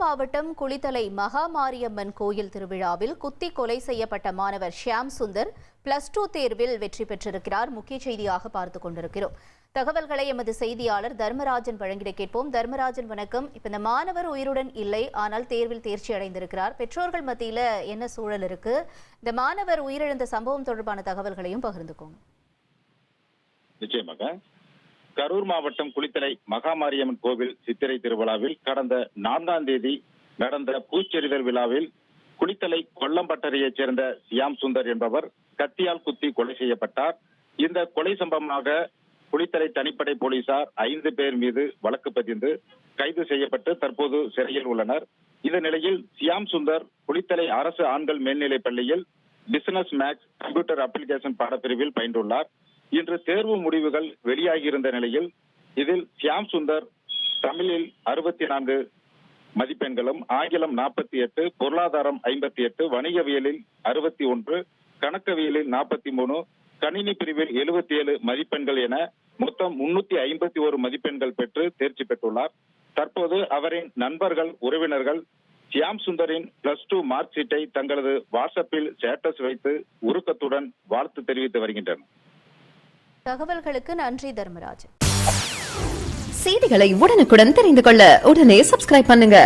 மாவட்டம் குளித்தலை மகாமாரியம்மன் கோயில் திருவிழாவில் குத்தி கொலை செய்யப்பட்ட மாணவர் ஷியாம் சுந்தர் +2 தேர்வில் வெற்றி பெற்றிருக்கிறார். முக்கிய செய்தியாக பார்த்துக் கொண்டிருக்கிறோம். தகவல்களை எமது செய்தியாளர் தர்மராஜன் வழங்கிட கேட்போம். தர்மராஜன் வணக்கம். இப்ப இந்த மாணவர் உயிருடன் இல்லை, ஆனால் தேர்வில் தேர்ச்சி அடைந்திருக்கிறார். பெற்றோர்கள் மத்தியில என்ன சூழல் இருக்கு? இந்த மாணவர் உயிரிழந்த சம்பவம் தொடர்பான தகவல்களையும் பகிர்ந்துக்கோங்க. நிச்சயமாக கரூர் மாவட்டம் குளித்தலை மகாமாரியம்மன் கோவில் சித்திரை திருவிழாவில் கடந்த 4ஆம் தேதி நடந்த பூச்செறிதல் விழாவில் குளித்தலை கொல்லம்பட்டறையைச் சேர்ந்த ஷியாம் சுந்தர் என்பவர் கத்தியால் குத்தி கொலை செய்யப்பட்டார். இந்த கொலை சம்பவமாக குளித்தலை தனிப்படை போலீசார் 5 பேர் மீது வழக்கு பதிந்து கைது செய்யப்பட்டு தற்போது சிறையில் உள்ளனர். இந்த நிலையில் ஷியாம் சுந்தர் குளித்தலை அரசு ஆண்கள் மேல்நிலைப் பள்ளியில் பிசினஸ் மேக்ஸ் கம்ப்யூட்டர் அப்ளிகேஷன் பாடப்பிரிவில் பயின்றுள்ளார். இன்று தேர்வு முடிவுகள் வெளியாகியிருந்த நிலையில் இதில் ஷியாம் சுந்தர் தமிழில் 64 மதிப்பெண்களும், ஆங்கிலம் 48, பொருளாதாரம் 58, வணிகவியலில் 61, கணக்கவியலில் 43, கணினி பிரிவில் 77 மதிப்பெண்கள் என மொத்தம் 351 மதிப்பெண்கள் பெற்று தேர்ச்சி பெற்றுள்ளார். தற்போது அவரின் நண்பர்கள், உறவினர்கள் ஷியாம் சுந்தரின் +2 மார்க் ஷீட்டை தங்களது வாட்ஸ்அப்பில் ஸ்டேட்டஸ் வைத்து உருக்கத்துடன் வாழ்த்து தெரிவித்து வருகின்றனர். தகவல்களுக்கு நன்றி தர்மராஜன். செய்திகளை உடனுக்குடன் தெரிந்து கொள்ள உடனே சப்ஸ்கிரைப் பண்ணுங்க.